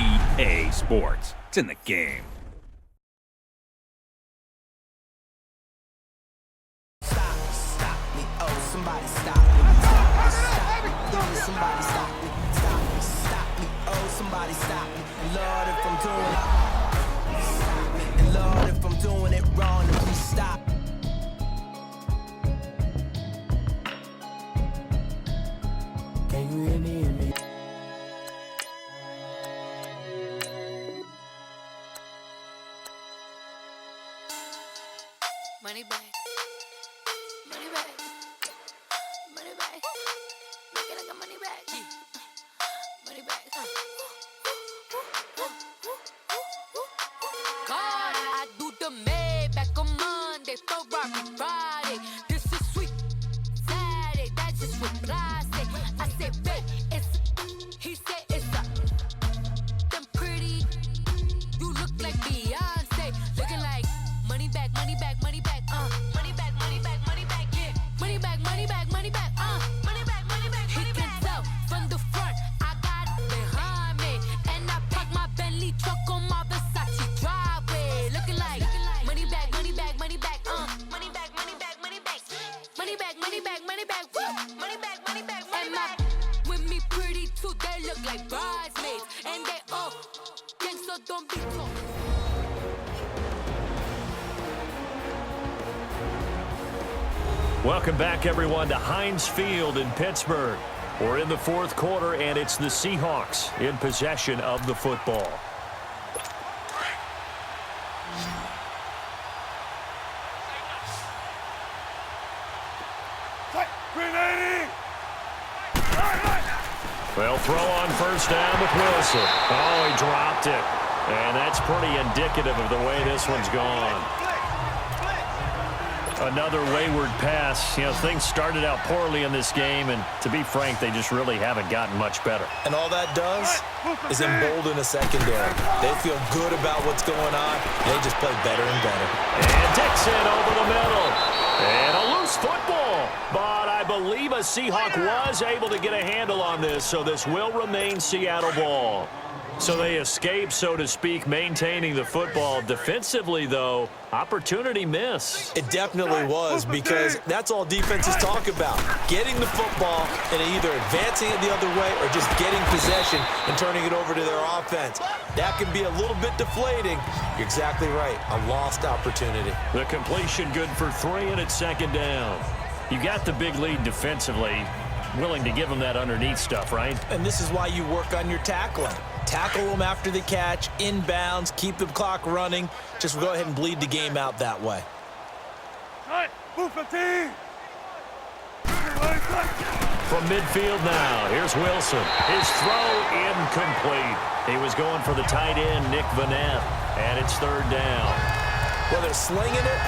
EA Sports. It's in the game. Stop me, oh, somebody stop me. Stop me, somebody stop me. Stop me, oh, somebody stop me. And Lord, if I'm doing it, stop me. And Lord, if I'm doing it wrong, then please stop. Can you hear me? Money back. Money back. Money back. Make it like a money back. Money back. God, I do the Maybach on Monday, Ferrari Friday. This is sweet Saturday. That's just what I say. I say, babe, it's. He said it's a. Them pretty. You look like Beyonce. Looking like money back, money back, money back. Money back, money back, money back, yeah. Money back, money back, money back. Money back, money back, money back. He can tell from the front, I got it behind me, and I park my Bentley truck on my Versace driveway. Looking like money back, money back, money back. Money back, money back, money back. Money back, money back, money back. Money back, money back, money back. With me pretty too, they look like bridesmaids, and they all gang, so don't be talking. Welcome back, everyone, to Heinz Field in Pittsburgh. We're in the fourth quarter, and it's the Seahawks in possession of the football. Well, throw on first down with Wilson. Oh, he dropped it. And that's pretty indicative of the way this one's gone. Another wayward pass. You know, things started out poorly in this game, and to be frank, they just really haven't gotten much better. And all that does is embolden a secondary. They feel good about what's going on. They just play better and better. And Dixon over the middle. And a loose football. But I believe a Seahawk was able to get a handle on this, so this will remain Seattle ball. So they escape, so to speak, maintaining the football. Defensively, though, opportunity miss. It definitely was, because that's all defenses talk about. Getting the football and either advancing it the other way or just getting possession and turning it over to their offense. That can be a little bit deflating. You're exactly right. A lost opportunity. The completion good for 3, and it's second down. You got the big lead defensively. Willing to give them that underneath stuff, right? And this is why you work on your tackling. Tackle them after the catch, inbounds, keep the clock running. Just go ahead and bleed the game out that way. From midfield now, here's Wilson. His throw incomplete. He was going for the tight end, Nick Vanette, and it's third down. Well, they're slinging it,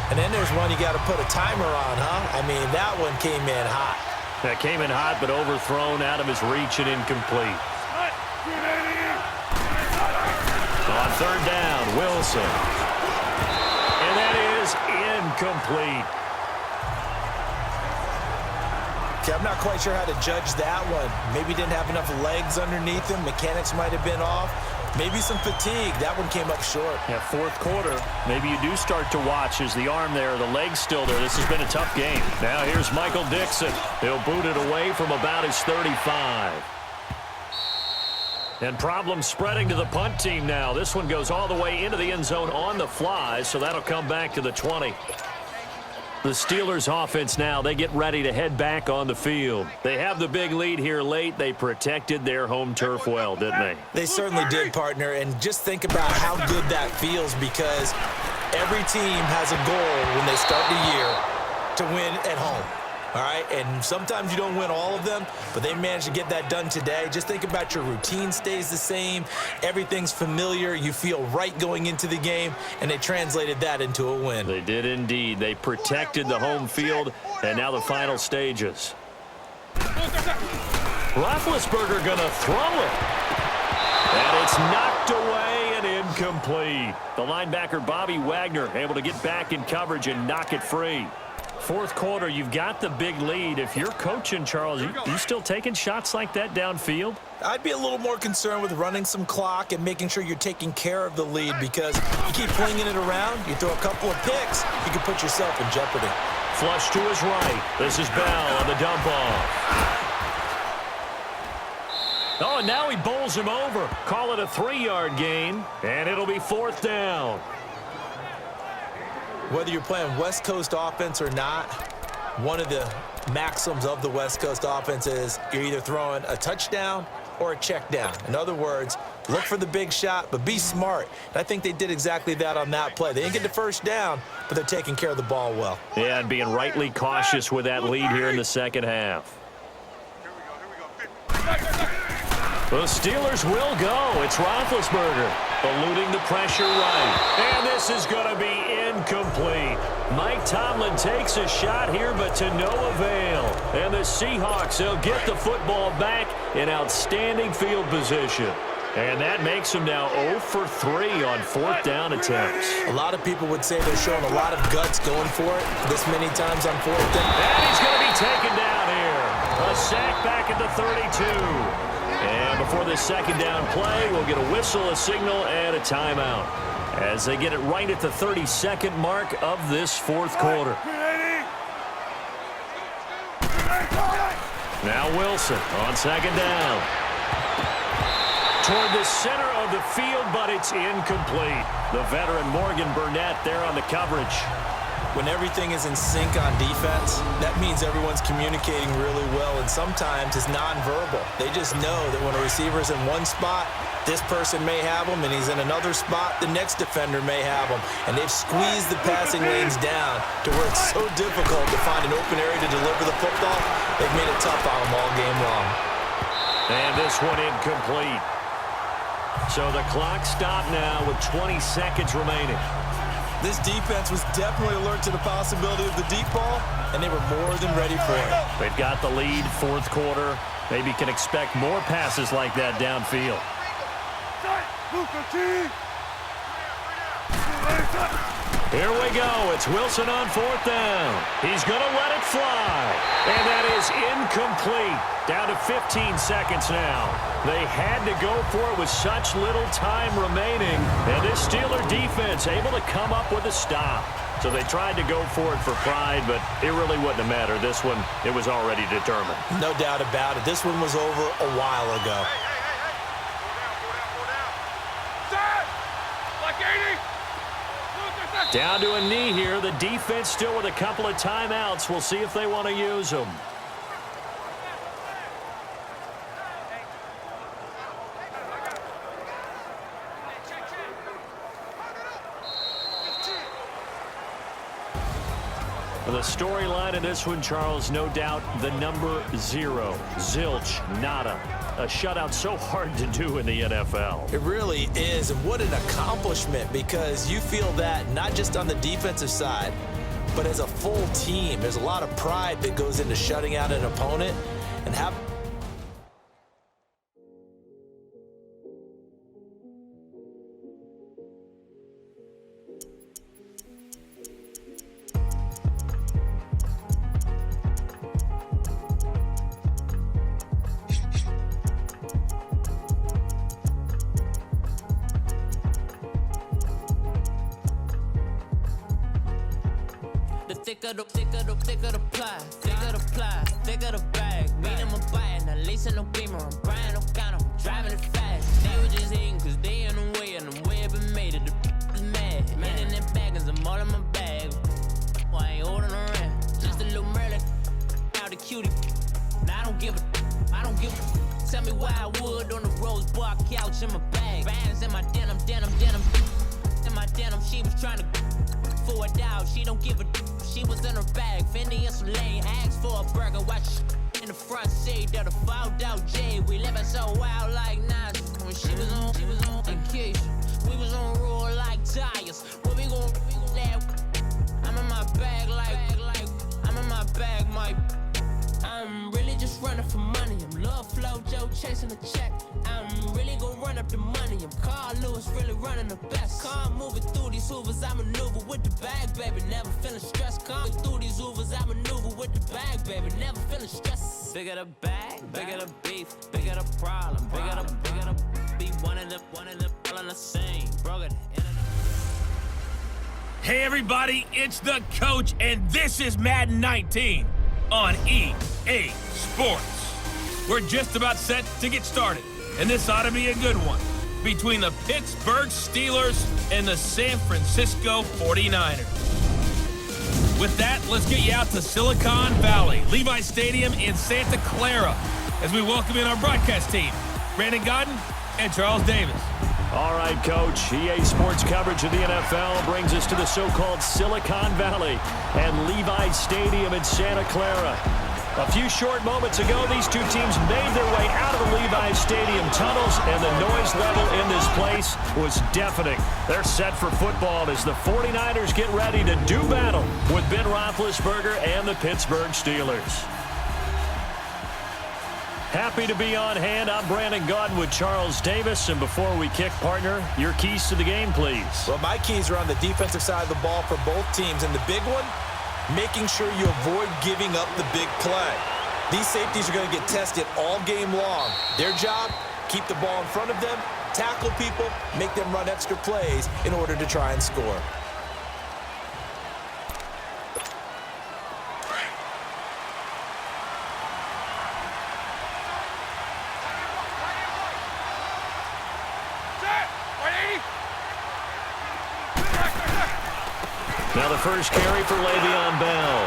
and then there's one you got to put a timer on, huh? I mean, that one came in hot. That came in hot, but overthrown, out of his reach and incomplete. On third down, Wilson. And that is incomplete. Okay, I'm not quite sure how to judge that one. Maybe didn't have enough legs underneath him. Mechanics might have been off. Maybe some fatigue. That one came up short. Yeah, fourth quarter. Maybe you do start to watch as the arm there, the leg's still there. This has been a tough game. Now here's Michael Dixon. He'll boot it away from about his 35. And problems spreading to the punt team now. This one goes all the way into the end zone on the fly, so that'll come back to the 20. The Steelers offense now, they get ready to head back on the field. They have the big lead here late. They protected their home turf well, didn't they? They certainly did, partner. And just think about how good that feels, because every team has a goal when they start the year to win at home. All right, and sometimes you don't win all of them, but they managed to get that done today. Just think about your routine stays the same. Everything's familiar. You feel right going into the game, and they translated that into a win. They did indeed. They protected the home field, and now the final stages. Roethlisberger going to throw it. And it's knocked away and incomplete. The linebacker, Bobby Wagner, able to get back in coverage and knock it free. Fourth quarter, you've got the big lead. If you're coaching, Charles, you still taking shots like that downfield? I'd be a little more concerned with running some clock and making sure you're taking care of the lead, because you keep flinging it around, you throw a couple of picks, you can put yourself in jeopardy. Flush to his right. This is Bell on the dump off. Oh, and now he bowls him over. Call it a 3-yard gain, and it'll be 4th down. Whether you're playing West Coast offense or not, one of the maxims of the West Coast offense is you're either throwing a touchdown or a check down. In other words, look for the big shot, but be smart. And I think they did exactly that on that play. They didn't get the first down, but they're taking care of the ball well. Yeah, and being rightly cautious with that lead here in the second half. The Steelers will go. It's Roethlisberger eluding the pressure right. And this is going to be incomplete. Mike Tomlin takes a shot here, but to no avail. And the Seahawks, they'll get the football back in outstanding field position. And that makes them now 0 for 3 on 4th down attempts. A lot of people would say they're showing a lot of guts going for it this many times on 4th down. And he's going to be taken down here. A sack back at the 32. And before this second down play, we'll get a whistle, a signal, and a timeout as they get it right at the 32nd mark of this 4th quarter. Now Wilson on 2nd down. Toward the center of the field, but it's incomplete. The veteran Morgan Burnett there on the coverage. When everything is in sync on defense, that means everyone's communicating really well, and sometimes it's nonverbal. They just know that when a receiver's in one spot, this person may have him, and he's in another spot, the next defender may have him. And they've squeezed the passing lanes down to where it's so difficult to find an open area to deliver the football. They've made it tough on them all game long. And this one incomplete. So the clock stopped now with 20 seconds remaining. This defense was definitely alert to the possibility of the deep ball, and they were more than ready for it. They've got the lead, 4th quarter. Maybe can expect more passes like that downfield. Here we go. It's Wilson on 4th down. He's going to let it fly. And that is incomplete. Down to 15 seconds now. They had to go for it with such little time remaining. And this Steeler defense able to come up with a stop. So they tried to go for it for pride, but it really wouldn't have mattered. This one, it was already determined. No doubt about it. This one was over a while ago. Down to a knee here. The defense still with a couple of timeouts. We'll see if they want to use them. The storyline in this one, Charles, no doubt the number 0. Zilch, nada. A shutout so hard to do in the NFL. It really is, and what an accomplishment, because you feel that not just on the defensive side, but as a full team. There's a lot of pride that goes into shutting out an opponent and have. Thicker the bag. Meet them a bite, now lacing no beamer. I'm Brian O'Connor, driving it fast. They were just hating cause they in the way, and the way I've been made it, the is mad. Man in them baggins, I'm all in my bag. Why I ain't holding around? Just a little Merlin, out the cutie. Now I don't give a. Tell me why I would on the rose bar couch in my bag. Bands in my denim. In my denim, she was trying to for it out. She don't give a. She was in her bag, Fendi and some lane hags for a burger. Watch in the front seat of the fouled out J. We living so wild like Nas. When she was on vacation, we was on roll like tires. What we gon' I'm in my bag like I'm in my bag, my. I'm really just running for money. I'm Love Flow Joe chasing a check. I'm really gonna run up the money. I'm Carl Lewis, really running the best. Car moving through these hoovers, I maneuver with the bag, baby. Never feeling stressed. Car through these hoovers, I maneuver with the bag, baby. Never feeling stressed. Bigger the bag, bigger the beef, bigger the problem, bigger the be one of the all in the same. Broken. Hey everybody, it's the coach, and this is Madden 19 on EA Sports. We're just about set to get started, and this ought to be a good one between the Pittsburgh Steelers and the San Francisco 49ers. With that, let's get you out to Silicon Valley, Levi Stadium in Santa Clara, as we welcome in our broadcast team, Brandon Godden and Charles Davis. All right, Coach. EA Sports coverage of the NFL brings us to the so-called Silicon Valley and Levi Stadium in Santa Clara. A few short moments ago, these two teams made their way out of the Levi Stadium tunnels, and the noise level in this place was deafening. They're set for football as the 49ers get ready to do battle with Ben Roethlisberger and the Pittsburgh Steelers. Happy to be on hand. I'm Brandon Godden with Charles Davis. And before we kick, partner, your keys to the game, please. Well, my keys are on the defensive side of the ball for both teams. And the big one, making sure you avoid giving up the big play. These safeties are going to get tested all game long. Their job, keep the ball in front of them, tackle people, make them run extra plays in order to try and score. Now the first carry for Le'Veon Bell.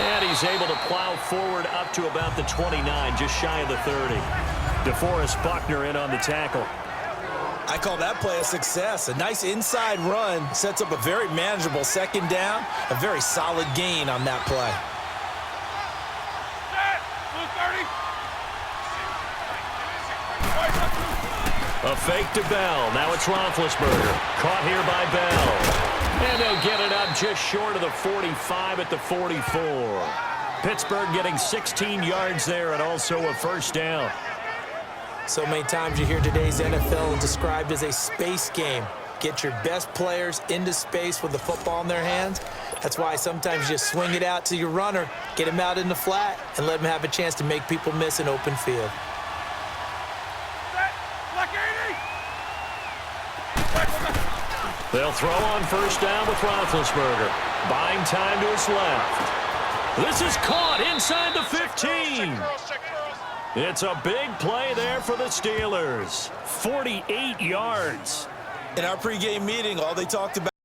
And he's able to plow forward up to about the 29, just shy of the 30. DeForest Buckner in on the tackle. I call that play a success. A nice inside run sets up a very manageable second down. A very solid gain on that play. A fake to Bell. Now it's Roethlisberger. Caught here by Bell. And they'll get it up just short of the 45 at the 44. Pittsburgh getting 16 yards there and also a first down. So many times you hear today's NFL described as a space game. Get your best players into space with the football in their hands. That's why sometimes you just swing it out to your runner, get him out in the flat, and let him have a chance to make people miss an open field. They'll throw on first down with Roethlisberger. Buying time to his left. This is caught inside the 15. It's a big play there for the Steelers. 48 yards. In our pregame meeting, all they talked about